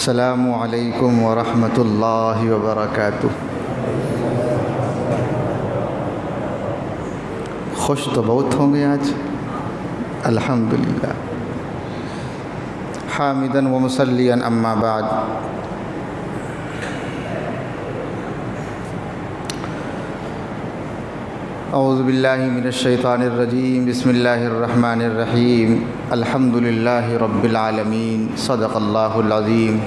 السلام علیکم ورحمۃ اللہ وبرکاتہ۔ خوش تو بہت ہوں گے آج، الحمدللہ، حامداً و مصلیاً اما بعد۔ اعوذ باللہ من الشیطان الرجیم، بسم اللہ الرحمن الرحیم، الحمدللہ رب العالمین، صدق اللہ العظیم۔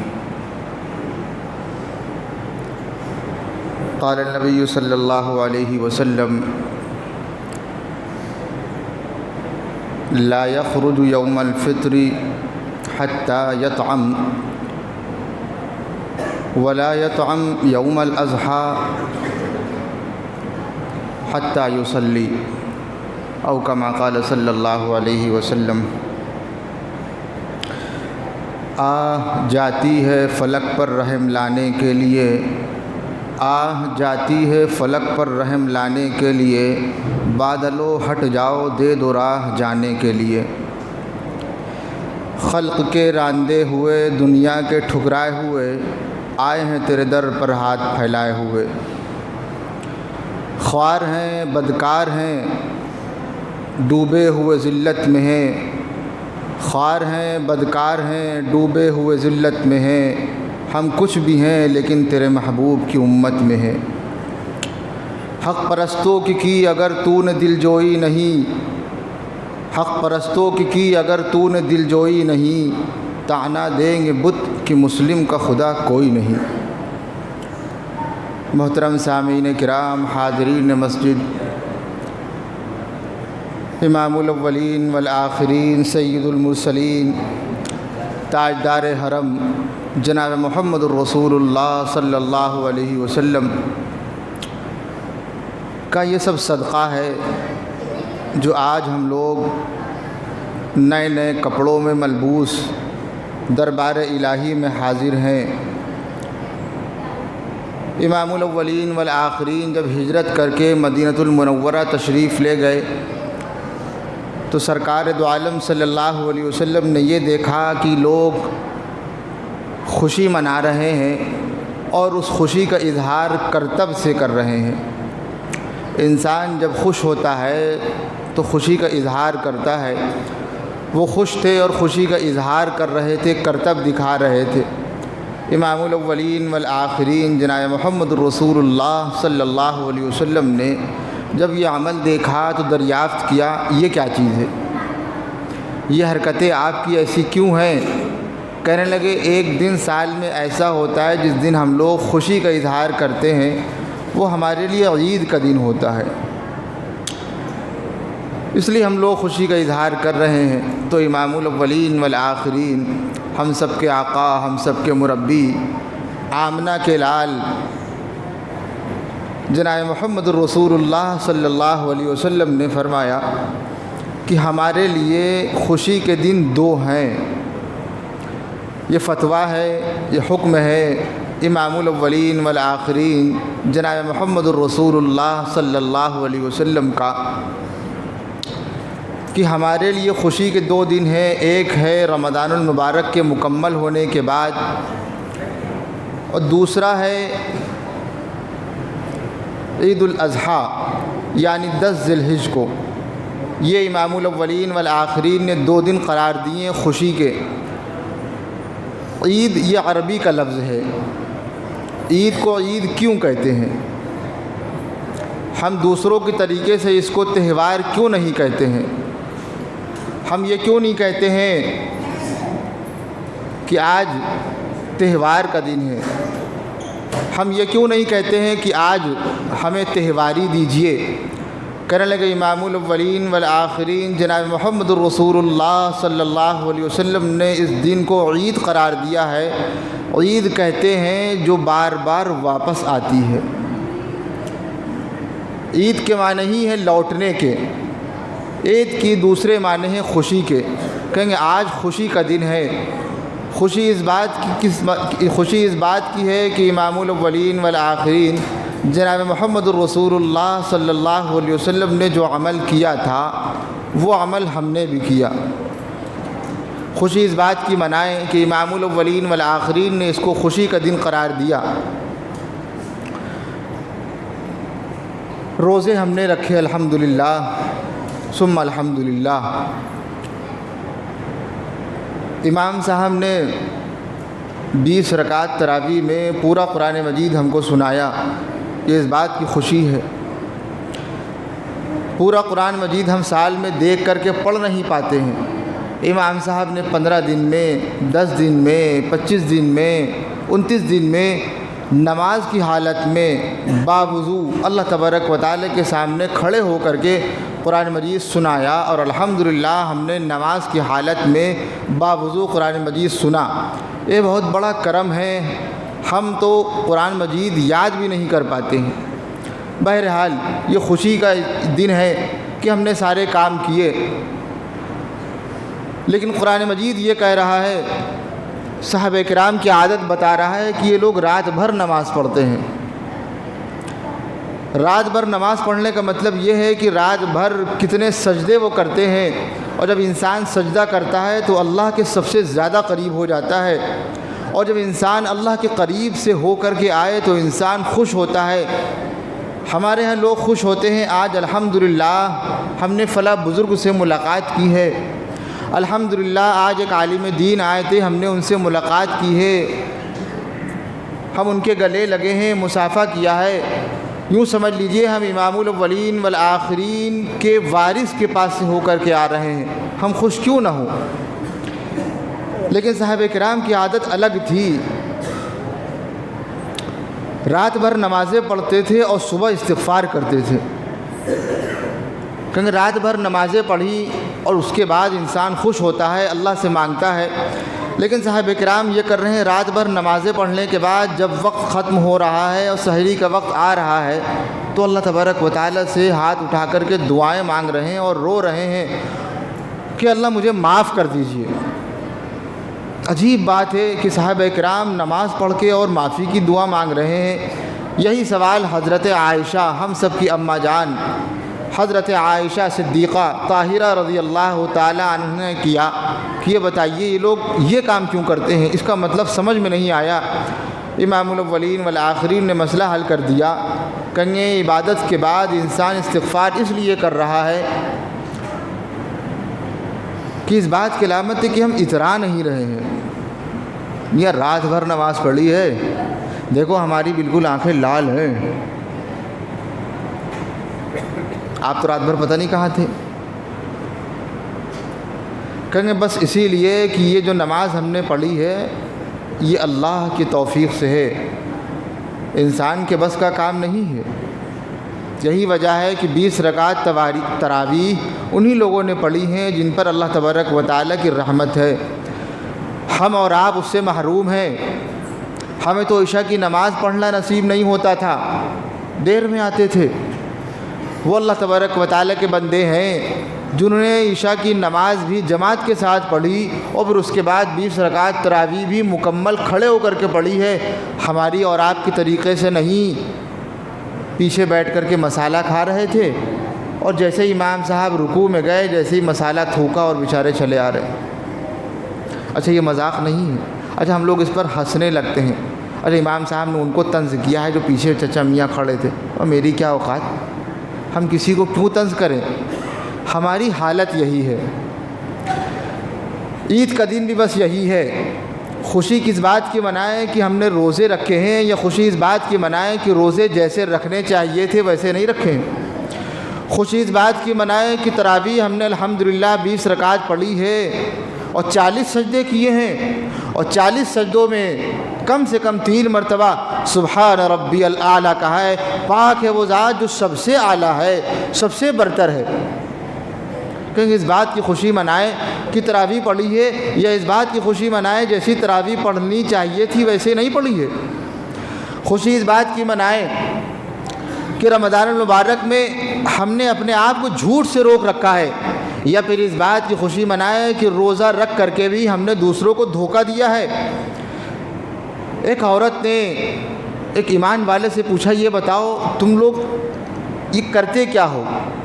قال النبی صلی اللہ علیہ وسلم: لا يخرج یوم الفطر حتى يطعم ولا يطعم یوم الاضحى حتى يصلي، او كما قال صلی اللہ علیہ وسلم۔ جاتی ہے فلک پر رحم لانے کے لیے، جاتی ہے فلک پر رحم لانے کے لیے، بادلو ہٹ جاؤ دے دو راہ جانے کے لیے۔ خلق کے راندے ہوئے، دنیا کے ٹھکرائے ہوئے، آئے ہیں تیرے در پر ہاتھ پھیلائے ہوئے۔ خوار ہیں، بدکار ہیں، ڈوبے ہوئے ذلت میں ہیں، خوار ہیں، بدکار ہیں، ڈوبے ہوئے ذلت میں ہیں۔ ہم کچھ بھی ہیں لیکن تیرے محبوب کی امت میں ہیں۔ حق پرستوں کی اگر تو نے دل جوئی نہیں، حق پرستوں کی اگر تو نے دل جوئی نہیں، طعنہ دیں گے بت کہ مسلم کا خدا کوئی نہیں۔ محترم سامعین کرام، حاضرین مسجد، امام الاولین والآخرین، سید المرسلین، تاجدار حرم جناب محمد الرسول اللہ صلی اللہ علیہ وسلم کا یہ سب صدقہ ہے جو آج ہم لوگ نئے نئے کپڑوں میں ملبوس دربار الہی میں حاضر ہیں۔ امام الاولین والآخرین جب ہجرت کر کے مدینہ المنورہ تشریف لے گئے تو سرکار دو عالم صلی اللہ علیہ وسلم نے یہ دیکھا کہ لوگ خوشی منا رہے ہیں اور اس خوشی کا اظہار کرتب سے کر رہے ہیں۔ انسان جب خوش ہوتا ہے تو خوشی کا اظہار کرتا ہے۔ وہ خوش تھے اور خوشی کا اظہار کر رہے تھے، کرتب دکھا رہے تھے۔ امام الاولین والآخرین جناب محمد الرسول اللہ صلی اللہ علیہ وسلم نے جب یہ عمل دیکھا تو دریافت کیا، یہ کیا چیز ہے؟ یہ حرکتیں آپ کی ایسی کیوں ہیں؟ کہنے لگے ایک دن سال میں ایسا ہوتا ہے جس دن ہم لوگ خوشی کا اظہار کرتے ہیں، وہ ہمارے لیے عید کا دن ہوتا ہے، اس لیے ہم لوگ خوشی کا اظہار کر رہے ہیں۔ تو امام الاولین والآخرین، ہم سب کے آقا، ہم سب کے مربی، آمنہ کے لال جناب محمد الرسول اللہ صلی اللہ علیہ وسلم نے فرمایا کہ ہمارے لیے خوشی کے دن دو ہیں۔ یہ فتویٰ ہے، یہ حکم ہے امام الاولین والآخرین جناب محمد الرسول اللہ صلی اللہ علیہ وسلم کا کہ ہمارے لیے خوشی کے دو دن ہیں۔ ایک ہے رمضان المبارک کے مکمل ہونے کے بعد، اور دوسرا ہے عید الاضحیٰ یعنی 10 ذی الحجہ کو۔ یہ امام الاولین والآخرین نے دو دن قرار دیے خوشی کے۔ عید یہ عربی کا لفظ ہے۔ عید کو عید کیوں کہتے ہیں؟ ہم دوسروں کے طریقے سے اس کو تہوار کیوں نہیں کہتے ہیں؟ ہم یہ کیوں نہیں کہتے ہیں کہ آج تہوار کا دن ہے؟ ہم یہ کیوں نہیں کہتے ہیں کہ آج ہمیں تہواری دیجیے؟ کہنے لگے امام الاولین والآخرین جناب محمد الرسول اللہ صلی اللہ علیہ وسلم نے اس دن کو عید قرار دیا ہے۔ عید کہتے ہیں جو بار بار واپس آتی ہے۔ عید کے معنی ہی ہے لوٹنے کے، عید کی دوسرے معنی ہیں خوشی کے۔ کہیں گے آج خوشی کا دن ہے۔ خوشی اس بات کی ہے کہ امام الاولین والآخرین جناب محمد الرسول اللہ صلی اللہ علیہ وسلم نے جو عمل کیا تھا وہ عمل ہم نے بھی کیا۔ خوشی اس بات کی منائیں کہ امام الاولین والآخرین نے اس کو خوشی کا دن قرار دیا۔ روزے ہم نے رکھے الحمدللہ ثم الحمدللہ۔ امام صاحب نے 20 رکعت تراویح میں پورا قرآن مجید ہم کو سنایا، یہ اس بات کی خوشی ہے۔ پورا قرآن مجید ہم سال میں دیکھ کر کے پڑھ نہیں پاتے ہیں، امام صاحب نے 15 دن میں، 10 دن میں، 25 دن میں، 29 دن میں نماز کی حالت میں باوضو اللہ تبارک و تعالی کے سامنے کھڑے ہو کر کے قرآن مجید سنایا، اور الحمدللہ ہم نے نماز کی حالت میں باوضو قرآن مجید سنا۔ یہ بہت بڑا کرم ہے، ہم تو قرآن مجید یاد بھی نہیں کر پاتے ہیں۔ بہرحال یہ خوشی کا دن ہے کہ ہم نے سارے کام کیے، لیکن قرآن مجید یہ کہہ رہا ہے، صحابہ کرام کی عادت بتا رہا ہے کہ یہ لوگ رات بھر نماز پڑھتے ہیں۔ رات بھر نماز پڑھنے کا مطلب یہ ہے کہ رات بھر کتنے سجدے وہ کرتے ہیں، اور جب انسان سجدہ کرتا ہے تو اللہ کے سب سے زیادہ قریب ہو جاتا ہے، اور جب انسان اللہ کے قریب سے ہو کر کے آئے تو انسان خوش ہوتا ہے۔ ہمارے ہاں لوگ خوش ہوتے ہیں، آج الحمدللہ ہم نے فلاں بزرگ سے ملاقات کی ہے، الحمدللہ آج ایک عالم دین آئے تھے، ہم نے ان سے ملاقات کی ہے، ہم ان کے گلے لگے ہیں، مصافحہ کیا ہے۔ یوں سمجھ لیجئے ہم امام الاولین والآخرین کے وارث کے پاس سے ہو کر کے آ رہے ہیں، ہم خوش کیوں نہ ہوں؟ لیکن صحابہ کرام کی عادت الگ تھی، رات بھر نمازیں پڑھتے تھے اور صبح استغفار کرتے تھے۔ کیونکہ رات بھر نمازیں پڑھی اور اس کے بعد انسان خوش ہوتا ہے، اللہ سے مانگتا ہے، لیکن صحابہ کرام یہ کر رہے ہیں، رات بھر نمازیں پڑھنے کے بعد جب وقت ختم ہو رہا ہے اور سحری کا وقت آ رہا ہے تو اللہ تبارک و تعالیٰ سے ہاتھ اٹھا کر کے دعائیں مانگ رہے ہیں اور رو رہے ہیں کہ اللہ مجھے معاف کر دیجئے۔ عجیب بات ہے کہ صحابہ کرام نماز پڑھ کے اور معافی کی دعا مانگ رہے ہیں۔ یہی سوال حضرت عائشہ، ہم سب کی اماں جان حضرت عائشہ صدیقہ طاہرہ رضی اللہ تعالیٰ عنہ نے کیا کہ یہ بتائیے یہ لوگ یہ کام کیوں کرتے ہیں، اس کا مطلب سمجھ میں نہیں آیا۔ امام الاولین والآخرین نے مسئلہ حل کر دیا، کہیں عبادت کے بعد انسان استغفار اس لیے کر رہا ہے کہ اس بات کی علامت ہے کہ ہم اترا نہیں رہے ہیں۔ یہ رات بھر نماز پڑھی ہے، دیکھو ہماری بالکل آنکھیں لال ہیں، آپ تو رات بھر پتہ نہیں کہاں تھے۔ کہیں گے بس اسی لیے کہ یہ جو نماز ہم نے پڑھی ہے یہ اللہ کی توفیق سے ہے، انسان کے بس کا کام نہیں ہے۔ یہی وجہ ہے کہ 20 رکعت تراویح انہی لوگوں نے پڑھی ہیں جن پر اللہ تبارک و تعالیٰ کی رحمت ہے۔ ہم اور آپ اس سے محروم ہیں، ہمیں تو عشاء کی نماز پڑھنا نصیب نہیں ہوتا تھا، دیر میں آتے تھے۔ وہ اللہ تبارک و تعالیٰ کے بندے ہیں جنہوں نے عشاء کی نماز بھی جماعت کے ساتھ پڑھی اور پھر اس کے بعد 20 رکعت تراویح بھی مکمل کھڑے ہو کر کے پڑھی ہے، ہماری اور آپ کے طریقے سے نہیں۔ پیچھے بیٹھ کر کے مسالہ کھا رہے تھے اور جیسے ہی امام صاحب رکوع میں گئے جیسے ہی مسالہ تھوکا اور بیچارے چلے آ رہے۔ اچھا یہ مذاق نہیں ہے، اچھا ہم لوگ اس پر ہنسنے لگتے ہیں، اچھا امام صاحب نے ان کو طنز کیا ہے جو پیچھے چچا میاں کھڑے تھے، اور میری کیا اوقات، ہم کسی کو کیوں طنز کریں؟ ہماری حالت یہی ہے۔ عید کا دن بھی بس یہی ہے، خوشی کس بات کی منائیں کہ ہم نے روزے رکھے ہیں، یا خوشی اس بات کی منائیں کہ روزے جیسے رکھنے چاہیے تھے ویسے نہیں رکھے؟ خوشی اس بات کی منائیں کہ تراویح ہم نے الحمدللہ 20 رکعت پڑھی ہے اور 40 سجدے کیے ہیں، اور 40 سجدوں میں کم سے کم 3 مرتبہ سبحان ربی الاعلیٰ کہا ہے۔ پاک ہے وہ ذات جو سب سے اعلیٰ ہے، سب سے برتر ہے۔ کہیں اس بات کی خوشی منائیں کہ تراویح پڑھی ہے، یا اس بات کی خوشی منائیں جیسی تراویح پڑھنی چاہیے تھی ویسے نہیں پڑھی ہے۔ خوشی اس بات کی منائیں کہ رمضان المبارک میں ہم نے اپنے آپ کو جھوٹ سے روک رکھا ہے، یا پھر اس بات کی خوشی منائیں کہ روزہ رکھ کر کے بھی ہم نے دوسروں کو دھوکہ دیا ہے۔ ایک عورت نے ایک ایمان والے سے پوچھا، یہ بتاؤ تم لوگ یہ کرتے کیا ہو؟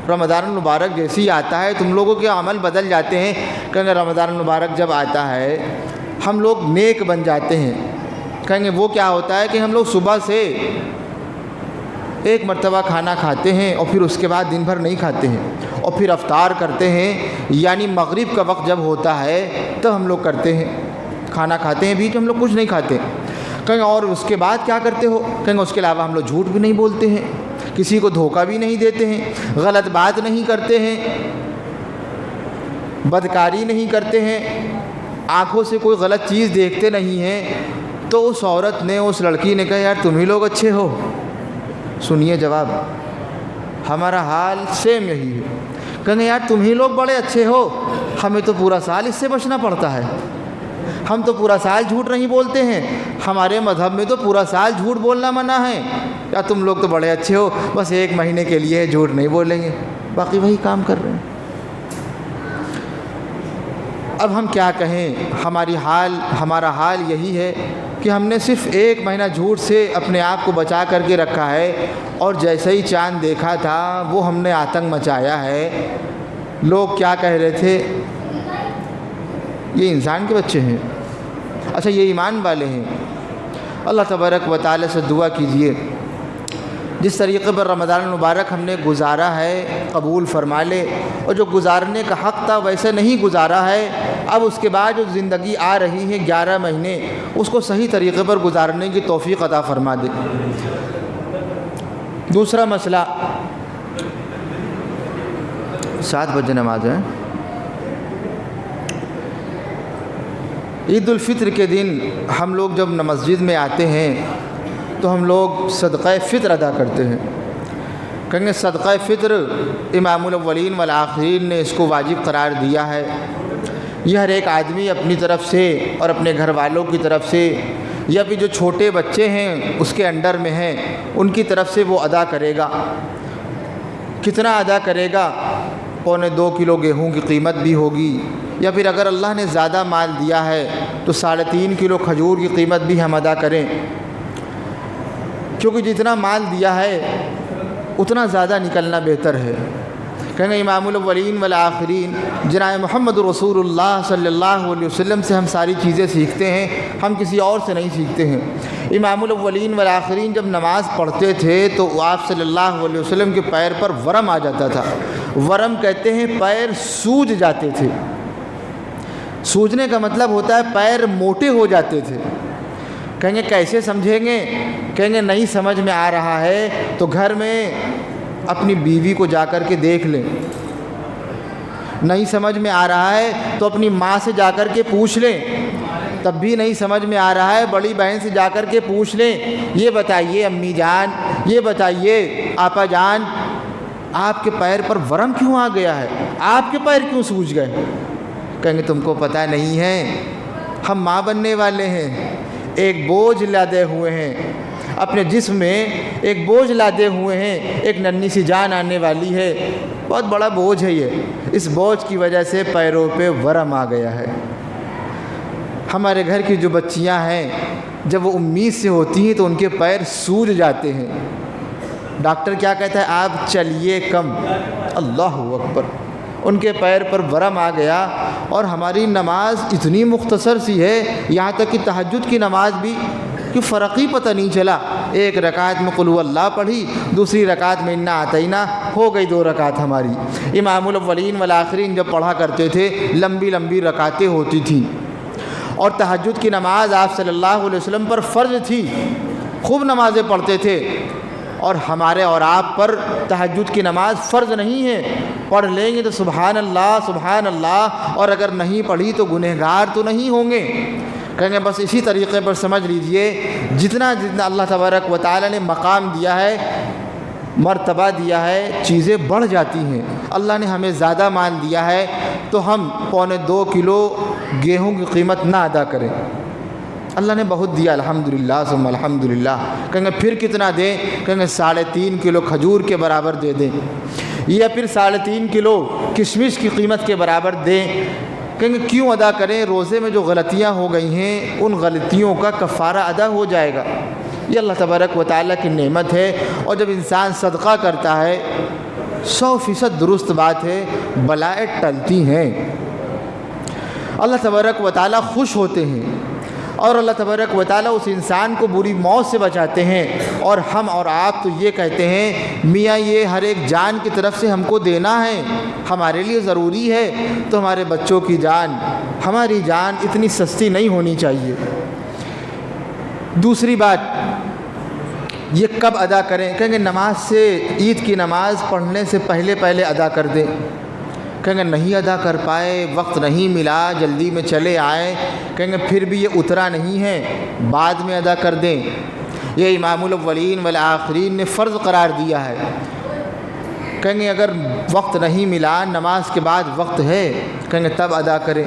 رمضان المبارک جیسے ہی آتا ہے تم لوگوں کے عمل بدل جاتے ہیں۔ کہیں گے رمضان المبارک جب آتا ہے ہم لوگ نیک بن جاتے ہیں۔ کہیں گے وہ کیا ہوتا ہے کہ ہم لوگ صبح سے ایک مرتبہ کھانا کھاتے ہیں اور پھر اس کے بعد دن بھر نہیں کھاتے ہیں، اور پھر افطار کرتے ہیں، یعنی مغرب کا وقت جب ہوتا ہے تب ہم لوگ کرتے ہیں، کھانا کھاتے ہیں، بیچ ہم لوگ کچھ نہیں کھاتے۔ کہیں اور اس کے بعد کیا کرتے ہو؟ کہیں گے اس کے علاوہ ہم لوگ جھوٹ بھی نہیں بولتے ہیں، کسی کو دھوکہ بھی نہیں دیتے ہیں، غلط بات نہیں کرتے ہیں، بدکاری نہیں کرتے ہیں، آنکھوں سے کوئی غلط چیز دیکھتے نہیں ہیں۔ تو اس عورت نے، اس لڑکی نے کہا یار تم ہی لوگ اچھے ہو۔ سنیے جواب، ہمارا حال سیم یہی ہے۔ کہیں یار تم ہی لوگ بڑے اچھے ہو، ہمیں تو پورا سال اس سے بچنا پڑتا ہے، ہم تو پورا سال جھوٹ نہیں بولتے ہیں، ہمارے مذہب میں تو پورا سال جھوٹ بولنا منع ہے، یا تم لوگ تو بڑے اچھے ہو، بس ایک مہینے کے لیے جھوٹ نہیں بولیں گے، باقی وہی کام کر رہے ہیں۔ اب ہم کیا کہیں، ہمارا حال یہی ہے کہ ہم نے صرف ایک مہینہ جھوٹ سے اپنے آپ کو بچا کر کے رکھا ہے، اور جیسے ہی چاند دیکھا تھا وہ ہم نے آتنک مچایا ہے۔ لوگ کیا کہہ رہے تھے؟ یہ انسان کے بچے ہیں، اچھا یہ ایمان والے ہیں۔ اللہ تبارک و تعالی سے دعا کیجئے جس طریقے پر رمضان المبارک ہم نے گزارا ہے قبول فرما لے، اور جو گزارنے کا حق تھا ویسے نہیں گزارا ہے، اب اس کے بعد جو زندگی آ رہی ہے 11 مہینے، اس کو صحیح طریقے پر گزارنے کی توفیق عطا فرما دے۔ دوسرا مسئلہ، 7 بجے نماز ہے۔ عید الفطر کے دن ہم لوگ جب مسجد میں آتے ہیں تو ہم لوگ صدقہ فطر ادا کرتے ہیں۔ کہیں گے صدقہ فطر امام الاولین والآخرین نے اس کو واجب قرار دیا ہے، یہ ہر ایک آدمی اپنی طرف سے اور اپنے گھر والوں کی طرف سے، یا پھر جو چھوٹے بچے ہیں اس کے انڈر میں ہیں ان کی طرف سے وہ ادا کرے گا۔ کتنا ادا کرے گا؟ 2.25 کلو گیہوں کی قیمت بھی ہوگی، یا پھر اگر اللہ نے زیادہ مال دیا ہے تو 3.5 کلو کھجور کی قیمت بھی ہم ادا کریں، کیونکہ جتنا مال دیا ہے اتنا زیادہ نکلنا بہتر ہے۔ کہیں گے امام الاولین والآخرین جناب محمد رسول اللہ صلی اللہ علیہ وسلم سے ہم ساری چیزیں سیکھتے ہیں، ہم کسی اور سے نہیں سیکھتے ہیں۔ امام الاولین والآخرین جب نماز پڑھتے تھے تو آپ صلی اللہ علیہ وسلم کے پیر پر ورم آ جاتا تھا۔ ورم کہتے ہیں پیر سوج جاتے تھے، سوجنے کا مطلب ہوتا ہے پیر موٹے ہو جاتے تھے۔ کہیں گے کیسے سمجھیں گے؟ کہیں گے نہیں سمجھ میں آ رہا ہے تو گھر میں اپنی بیوی کو جا کر کے دیکھ لیں، نہیں سمجھ میں آ رہا ہے تو اپنی ماں سے جا کر کے پوچھ لیں، تب بھی نہیں سمجھ میں آ رہا ہے بڑی بہن سے جا کر کے پوچھ لیں، یہ بتائیے امی جان، یہ بتائیے آپا جان، آپ کے پیر پر ورم کیوں آ گیا ہے؟ آپ کے پیر کیوں سوج گئے؟ کہیں گے تم کو پتہ نہیں ہے، ہم ماں بننے والے ہیں، ایک بوجھ لادے ہوئے ہیں، اپنے جسم میں ایک بوجھ لادے ہوئے ہیں، ایک ننھی سی جان آنے والی ہے، بہت بڑا بوجھ ہے یہ، اس بوجھ کی وجہ سے پیروں پہ ورم آ گیا ہے۔ ہمارے گھر کی جو بچیاں ہیں جب وہ امید سے ہوتی ہیں تو ان کے پیر سوج جاتے ہیں، ڈاکٹر کیا کہتا ہے؟ آپ چلیے کم، اللہ اکبر، ان کے پیر پر ورم آ گیا۔ اور ہماری نماز اتنی مختصر سی ہے، یہاں تک کہ تہجد کی نماز بھی کہ فرق ہی پتہ نہیں چلا، ایک رکعت میں قل هو اللہ پڑھی، دوسری رکعت میں انا اعطینا، ہو گئی 2 رکعت ہماری۔ امام الاولین والآخرین جب پڑھا کرتے تھے لمبی لمبی رکعتیں ہوتی تھیں، اور تہجد کی نماز آپ صلی اللہ علیہ وسلم پر فرض تھی، خوب نمازیں پڑھتے تھے، اور ہمارے اور آپ پر تہجد کی نماز فرض نہیں ہے، پڑھ لیں گے تو سبحان اللہ سبحان اللہ، اور اگر نہیں پڑھی تو گنہگار تو نہیں ہوں گے۔ کہیں گے بس اسی طریقے پر سمجھ لیجئے، جتنا جتنا اللہ تبارک و تعالی نے مقام دیا ہے، مرتبہ دیا ہے، چیزیں بڑھ جاتی ہیں۔ اللہ نے ہمیں زیادہ مال دیا ہے تو ہم 2.25 کلو گیہوں کی قیمت نہ ادا کریں، اللہ نے بہت دیا الحمدللہ ثم الحمدللہ۔ کہیں گے پھر کتنا دیں؟ کہیں گے 3.5 کلو کھجور کے برابر دے دیں، یا پھر 3.5 کلو کشمش کی قیمت کے برابر دیں۔ کہیں گے کیوں ادا کریں؟ روزے میں جو غلطیاں ہو گئی ہیں ان غلطیوں کا کفارہ ادا ہو جائے گا۔ یہ اللہ تبارک و تعالیٰ کی نعمت ہے۔ اور جب انسان صدقہ کرتا ہے 100% درست بات ہے، بلائیں ٹلتی ہیں، اللہ تبارک و تعالیٰ خوش ہوتے ہیں، اور اللہ تبارک و تعالیٰ اس انسان کو بری موت سے بچاتے ہیں۔ اور ہم اور آپ تو یہ کہتے ہیں میاں یہ ہر ایک جان کی طرف سے ہم کو دینا ہے، ہمارے لیے ضروری ہے، تو ہمارے بچوں کی جان، ہماری جان اتنی سستی نہیں ہونی چاہیے۔ دوسری بات، یہ کب ادا کریں؟ کہیں گے نماز سے، عید کی نماز پڑھنے سے پہلے ادا کر دیں۔ کہیں گے نہیں ادا کر پائے، وقت نہیں ملا، جلدی میں چلے آئے، کہیں گے پھر بھی یہ اترا نہیں ہے، بعد میں ادا کر دیں۔ یہ امام الاولین والآخرین نے فرض قرار دیا ہے۔ کہیں گے اگر وقت نہیں ملا، نماز کے بعد وقت ہے، کہیں گے تب ادا کریں۔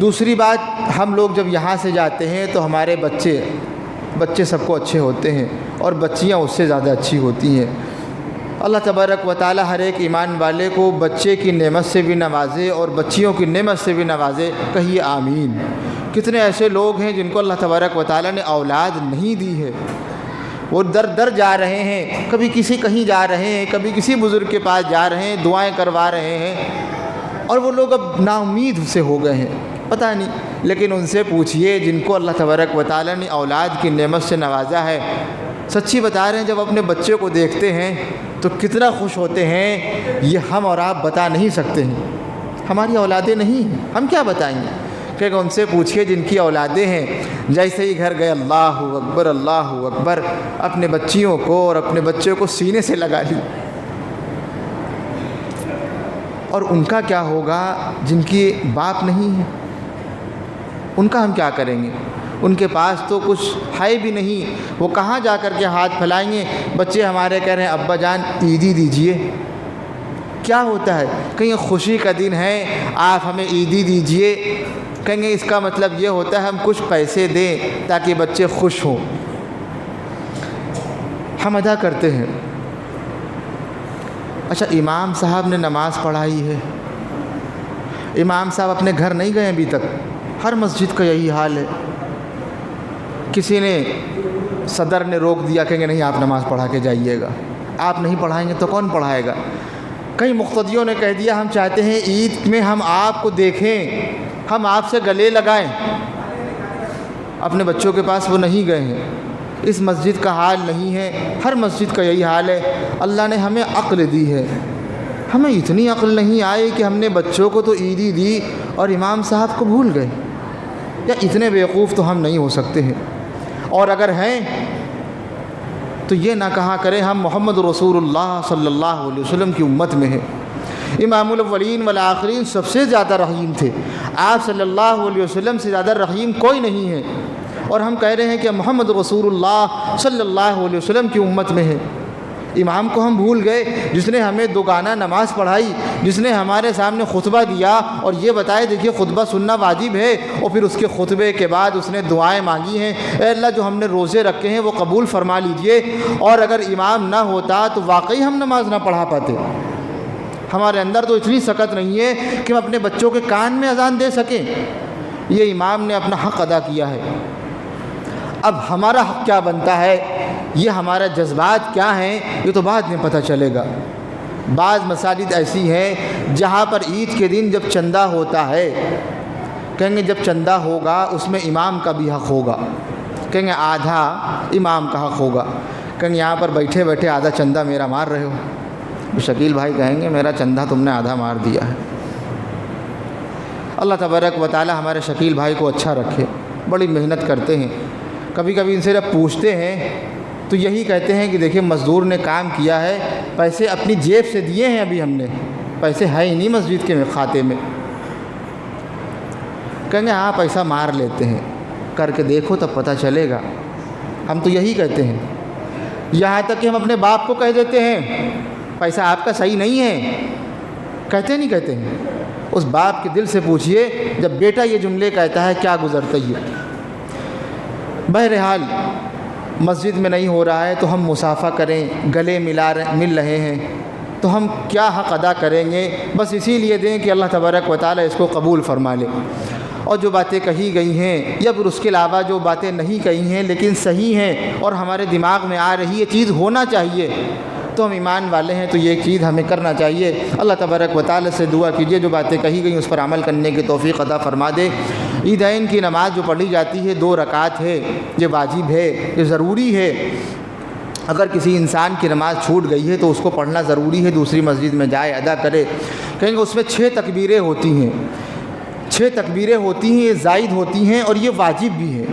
دوسری بات، ہم لوگ جب یہاں سے جاتے ہیں تو ہمارے بچے سب کو اچھے ہوتے ہیں، اور بچیاں اس سے زیادہ اچھی ہوتی ہیں۔ اللہ تبارک و تعالی ہر ایک ایمان والے کو بچے کی نعمت سے بھی نوازے اور بچیوں کی نعمت سے بھی نوازے، کہیے آمین۔ کتنے ایسے لوگ ہیں جن کو اللہ تبارک و تعالی نے اولاد نہیں دی ہے، وہ در جا رہے ہیں، کبھی کہیں جا رہے ہیں، کبھی کسی بزرگ کے پاس جا رہے ہیں، دعائیں کروا رہے ہیں، اور وہ لوگ اب نا امید سے ہو گئے ہیں، پتہ نہیں۔ لیکن ان سے پوچھئے جن کو اللہ تبارک و تعالی نے اولاد کی نعمت سے نوازا ہے، سچی بتا رہے ہیں جب اپنے بچے کو دیکھتے ہیں تو کتنا خوش ہوتے ہیں، یہ ہم اور آپ بتا نہیں سکتے ہیں، ہماری اولادیں نہیں ہیں، ہم کیا بتائیں گے؟ کہ ان سے پوچھئے جن کی اولادیں ہیں، جیسے ہی گھر گئے اللہ اکبر اللہ اکبر، اپنے بچیوں کو اور اپنے بچے کو سینے سے لگا لی۔ اور ان کا کیا ہوگا جن کی باپ نہیں ہے؟ ان کا ہم کیا کریں گے؟ ان کے پاس تو کچھ ہے بھی نہیں، وہ کہاں جا کر کے ہاتھ پھیلائیں گے؟ بچے ہمارے کہہ رہے ہیں ابا جان عیدی دیجئے، کیا ہوتا ہے؟ کہیں خوشی کا دن ہے آپ ہمیں عیدی دیجئے، کہیں گے اس کا مطلب یہ ہوتا ہے ہم کچھ پیسے دیں تاکہ بچے خوش ہوں۔ ہم ادا کرتے ہیں۔ اچھا، امام صاحب نے نماز پڑھائی ہے، امام صاحب اپنے گھر نہیں گئے ابھی تک، ہر مسجد کا یہی حال ہے، کسی نے صدر نے روک دیا، کہیں گے نہیں آپ نماز پڑھا کے جائیے گا، آپ نہیں پڑھائیں گے تو کون پڑھائے گا؟ کئی مقتدیوں نے کہہ دیا ہم چاہتے ہیں عید میں ہم آپ کو دیکھیں، ہم آپ سے گلے لگائیں، اپنے بچوں کے پاس وہ نہیں گئے ہیں۔ اس مسجد کا حال نہیں ہے، ہر مسجد کا یہی حال ہے۔ اللہ نے ہمیں عقل دی ہے، ہمیں اتنی عقل نہیں آئی کہ ہم نے بچوں کو تو عیدی دی اور امام صاحب کو بھول گئے، یا اتنے بیوقوف تو ہم نہیں ہو سکتے ہیں، اور اگر ہیں تو یہ نہ کہا کریں ہم محمد رسول اللہ صلی اللہ علیہ وسلم کی امت میں ہیں۔ امام الاولین والآخرین سب سے زیادہ رحیم تھے، آپ صلی اللہ علیہ وسلم سے زیادہ رحیم کوئی نہیں ہے، اور ہم کہہ رہے ہیں کہ محمد رسول اللہ صلی اللہ علیہ وسلم کی امت میں ہے۔ امام کو ہم بھول گئے جس نے ہمیں دوگانہ نماز پڑھائی، جس نے ہمارے سامنے خطبہ دیا اور یہ بتائے دیکھیے خطبہ سننا واجب ہے، اور پھر اس کے خطبے کے بعد اس نے دعائیں مانگی ہیں، اے اللہ جو ہم نے روزے رکھے ہیں وہ قبول فرما لیجئے، اور اگر امام نہ ہوتا تو واقعی ہم نماز نہ پڑھا پاتے۔ ہمارے اندر تو اتنی سکت نہیں ہے کہ ہم اپنے بچوں کے کان میں اذان دے سکیں۔ یہ امام نے اپنا حق ادا کیا ہے، اب ہمارا حق کیا بنتا ہے، یہ ہمارا جذبات کیا ہیں، یہ تو بعد میں پتہ چلے گا۔ بعض مساجد ایسی ہیں جہاں پر عید کے دن جب چندہ ہوتا ہے، کہیں گے جب چندہ ہوگا اس میں امام کا بھی حق ہوگا، کہیں گے آدھا امام کا حق ہوگا، کہیں گے یہاں پر بیٹھے بیٹھے آدھا چندہ میرا مار رہے ہو، شکیل بھائی کہیں گے میرا چندہ تم نے آدھا مار دیا ہے۔ اللہ تبارک و تعالی ہمارے شکیل بھائی کو اچھا رکھے، بڑی محنت کرتے ہیں، کبھی کبھی ان سے جب پوچھتے ہیں تو یہی کہتے ہیں کہ دیکھیں مزدور نے کام کیا ہے، پیسے اپنی جیب سے دیے ہیں، ابھی ہم نے پیسے ہے ہی نہیں مسجد کے کھاتے میں، کہیں گے ہاں پیسہ مار لیتے ہیں، کر کے دیکھو تب پتہ چلے گا۔ ہم تو یہی کہتے ہیں، یہاں تک کہ ہم اپنے باپ کو کہہ دیتے ہیں پیسہ آپ کا صحیح نہیں ہے، کہتے نہیں کہتے ہیں؟ اس باپ کے دل سے پوچھئے جب بیٹا یہ جملے کہتا ہے کیا گزرتا ہے۔ بہرحال مسجد میں نہیں ہو رہا ہے تو ہم مسافہ کریں، گلے مل رہے ہیں تو ہم کیا حق ادا کریں گے؟ بس اسی لیے دیں کہ اللہ تبارک و تعالی اس کو قبول فرما لے۔ اور جو باتیں کہی گئی ہیں یا پھر اس کے علاوہ جو باتیں نہیں کہی ہیں لیکن صحیح ہیں اور ہمارے دماغ میں آ رہی ہے چیز ہونا چاہیے، تو ہم ایمان والے ہیں تو یہ چیز ہمیں کرنا چاہیے۔ اللہ تبارک و تعالی سے دعا کیجیے جو باتیں کہی گئیں اس پر عمل کرنے کی توفیق عطا فرما دے۔ عیدین کی نماز جو پڑھی جاتی ہے 2 رکعت ہے، یہ واجب ہے، یہ ضروری ہے۔ اگر کسی انسان کی نماز چھوٹ گئی ہے تو اس کو پڑھنا ضروری ہے، دوسری مسجد میں جائے ادا کرے۔ کہیں گے اس میں 6 تکبیریں ہوتی ہیں، 6 تکبیریں ہوتی ہیں، یہ زائد ہوتی ہیں اور یہ واجب بھی ہے۔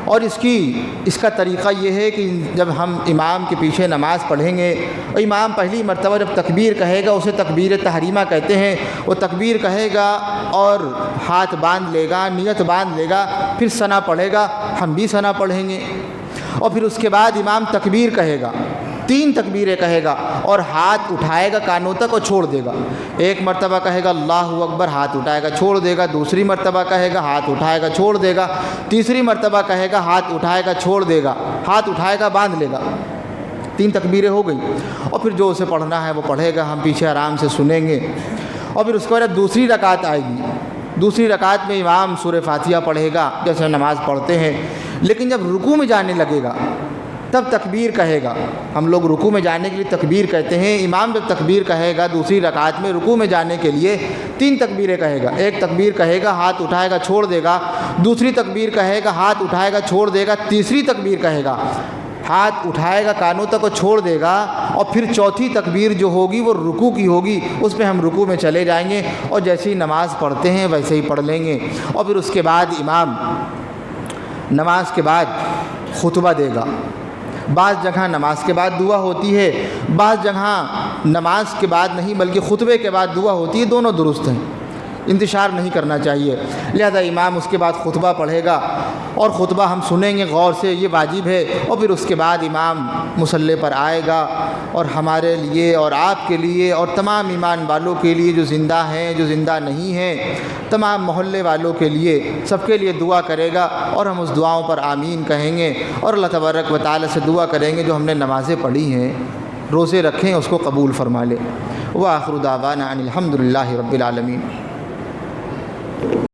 اور اس کا طریقہ یہ ہے کہ جب ہم امام کے پیچھے نماز پڑھیں گے اور امام پہلی مرتبہ جب تکبیر کہے گا اسے تکبیر تحریمہ کہتے ہیں، وہ تکبیر کہے گا اور ہاتھ باندھ لے گا، نیت باندھ لے گا، پھر ثنا پڑھے گا، ہم بھی ثنا پڑھیں گے، اور پھر اس کے بعد امام تکبیر کہے گا، 3 تکبیریں کہے گا اور ہاتھ اٹھائے گا کانوں تک اور چھوڑ دے گا۔ ایک مرتبہ کہے گا اللہ اکبر، ہاتھ اٹھائے گا چھوڑ دے گا، دوسری مرتبہ کہے گا ہاتھ اٹھائے گا چھوڑ دے گا، تیسری مرتبہ کہے گا ہاتھ اٹھائے گا چھوڑ دے گا، ہاتھ اٹھائے گا باندھ لے گا۔ 3 تکبیریں ہو گئی، اور پھر جو اسے پڑھنا ہے وہ پڑھے گا، ہم پیچھے آرام سے سنیں گے۔ اور پھر اس کے بعد دوسری رکعت آئے گی، دوسری رکعت میں امام سورہ فاتحہ پڑھے گا جیسے نماز پڑھتے ہیں، لیکن جب رکوع میں جانے لگے گا تب تکبیر کہے گا۔ ہم لوگ رکوع میں جانے کے لیے تکبیر کہتے ہیں، امام جب تکبیر کہے گا دوسری رکعت میں رکوع میں جانے کے لیے 3 تکبیریں کہے گا۔ ایک تکبیر کہے گا ہاتھ اٹھائے گا چھوڑ دے گا، دوسری تکبیر کہے گا ہاتھ اٹھائے گا چھوڑ دے گا، تیسری تکبیر کہے گا ہاتھ اٹھائے گا کانوں تک اور چھوڑ دے گا، اور پھر چوتھی تکبیر جو ہوگی وہ رکوع کی ہوگی، اس پہ ہم رکوع میں چلے جائیں گے اور جیسے ہی نماز پڑھتے ہیں ویسے ہی پڑھ لیں گے۔ اور پھر اس کے بعد امام نماز کے بعد خطبہ دے گا۔ بعض جگہ نماز کے بعد دعا ہوتی ہے، بعض جگہ نماز کے بعد نہیں بلکہ خطبے کے بعد دعا ہوتی ہے، دونوں درست ہیں، انتشار نہیں کرنا چاہیے۔ لہذا امام اس کے بعد خطبہ پڑھے گا اور خطبہ ہم سنیں گے غور سے، یہ واجب ہے۔ اور پھر اس کے بعد امام مصلی پر آئے گا اور ہمارے لیے اور آپ کے لیے اور تمام ایمان والوں کے لیے جو زندہ ہیں جو زندہ نہیں ہیں، تمام محلے والوں کے لیے سب کے لیے دعا کرے گا، اور ہم اس دعاؤں پر آمین کہیں گے اور اللہ تبارک و تعالی سے دعا کریں گے جو ہم نے نمازیں پڑھی ہیں، روزے رکھیں، اس کو قبول فرما لے۔ وآخر دعوانا ان الحمد للہ رب العالمین۔